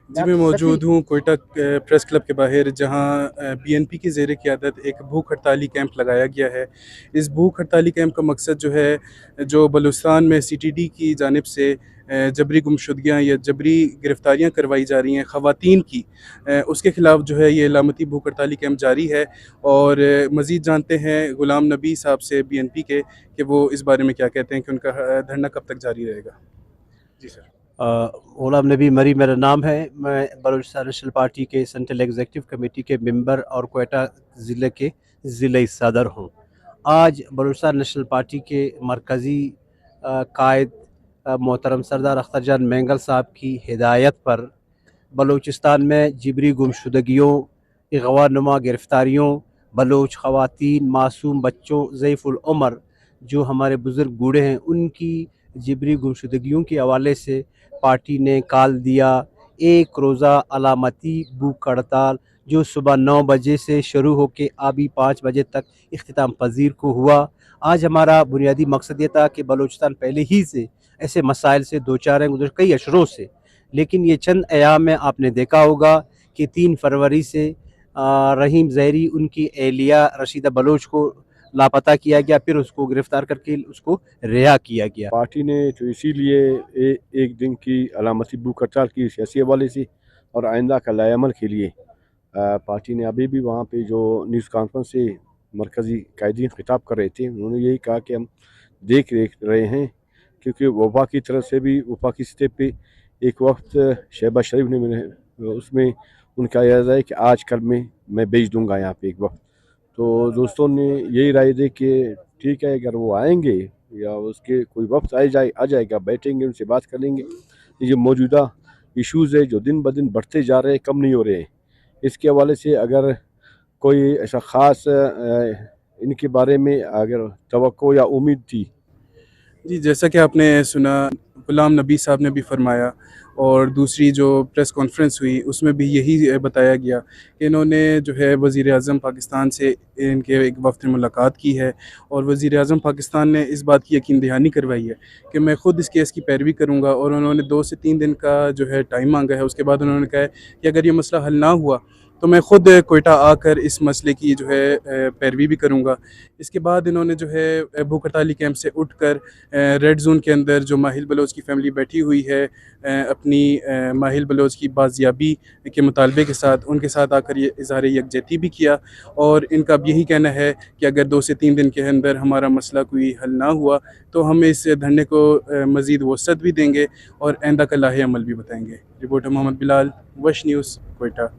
जी, मैं मौजूद हूँ कोयटा प्रेस क्लब के बाहर, जहाँ बीएनपी की ज़ेर क़यादत एक भूख हड़ताली कैंप लगाया गया है। इस भूख हड़ताली कैंप का मकसद जो है, जो बलूचिस्तान में सीटीडी की जानिब से जबरी गुमशुदगियाँ या जबरी गिरफ़्तारियाँ करवाई जा रही हैं ख़वातीन की, उसके ख़िलाफ़ जो है ये लामती भूख हड़ताली कैंप जारी है। और मज़ीद जानते हैं ग़ुलाम नबी साहब से बीएनपी के, कि वो इस बारे में क्या कहते हैं कि उनका धरना कब तक जारी रहेगा। जी सर। ग़ुलाम नबी मरी मेरा नाम है। मैं बलूचिस्तान नेशनल पार्टी के सेंट्रल एग्जीक्यूटिव कमेटी के मेंबर और कोयटा ज़िले के ज़िले सदर हूँ। आज बलूचिस्तान नेशनल पार्टी के मरकज़ी कायद मोहतरम सरदार अख्तर जान मैंगल साहब की हिदायत पर बलूचिस्तान में जबरी गुमशुदगियों, अगवा-नुमा गिरफ़्तारियों, बलूच ख़वातीन, मासूम बच्चों, ज़ईफ़ुल उम्र जो हमारे बुज़ुर्ग बूढ़े हैं, उनकी जबरी गुमशुदगियों के हवाले से पार्टी ने कॉल दिया एक रोज़ा अलामती भूख हड़ताल, जो सुबह 9 बजे से शुरू होकर अभी 5 बजे तक इख्तिताम पज़ीर को हुआ। आज हमारा बुनियादी मकसद ये था कि बलूचिस्तान पहले ही से ऐसे मसाइल से दो चार हैं गुज़र कई अशरों से, लेकिन ये चंद अयाम में आपने देखा होगा कि 3 फरवरी से रहीम ज़हरी उनकी एहलिया रशीदा बलोच को लापता किया गया, फिर उसको गिरफ़्तार करके उसको रिहा किया गया। पार्टी ने तो इसीलिए एक दिन की अलामती भूख हड़ताल की सियासी हवाले से और आइंदा का लाएअमल के लिए पार्टी ने अभी भी वहाँ पे जो न्यूज़ कॉन्फ्रेंस से मरकज़ी कायदीन खिताब कर रहे थे, उन्होंने यही कहा कि हम देख रहे हैं, क्योंकि वफा की तरफ से भी वफाकी सतह पे एक वक्त शहबाज शरीफ ने मैंने उसमें उनका इरादा है कि आज कल में मैं भेज दूँगा यहाँ पे एक वक्त। तो दोस्तों ने यही राय दी कि ठीक है, अगर वो आएंगे या उसके कोई वक्त आ जाएगा, बैठेंगे, उनसे बात कर लेंगे। ये जो मौजूदा इश्यूज़ है जो दिन ब दिन बढ़ते जा रहे हैं, कम नहीं हो रहे हैं, इसके हवाले से अगर कोई ऐसा ख़ास इनके बारे में अगर तवक्को या उम्मीद थी। जी, जैसा कि आपने सुना, ग़ुलाम नबी साहब ने भी फरमाया और दूसरी जो प्रेस कॉन्फ्रेंस हुई उसमें भी यही बताया गया कि इन्होंने जो है वज़ीर-ए-आज़म पाकिस्तान से इनके एक वफ़द ने मुलाकात की है, और वज़ीर-ए-आज़म पाकिस्तान ने इस बात की यकीन दहानी करवाई है कि मैं ख़ुद इस केस की पैरवी करूँगा, और उन्होंने 2 से 3 दिन का जो है टाइम मांगा है। उसके बाद उन्होंने कहा है कि अगर ये मसला हल ना हुआ तो मैं ख़ुद कोयटा आकर इस मसले की जो है पैरवी भी करूँगा। इसके बाद इन्होंने जो है भूख हड़ताली कैंप से उठकर रेड ज़ोन के अंदर जो माहिल बलोच की फ़ैमिली बैठी हुई है, अपनी माहिल बलोच की बाज़ियाबी के मुतालबे के साथ उनके साथ आकर ये इज़हार यकजहती भी किया। और इनका अब यही कहना है कि अगर 2 से 3 दिन के अंदर हमारा मसला कोई हल ना हुआ तो हम इस धरने को मज़ीद वसअत भी देंगे और आइंदा का लाहे अमल भी बताएँगे। रिपोर्टर मोहम्मद बिलाल, वश न्यूज़, कोयटा।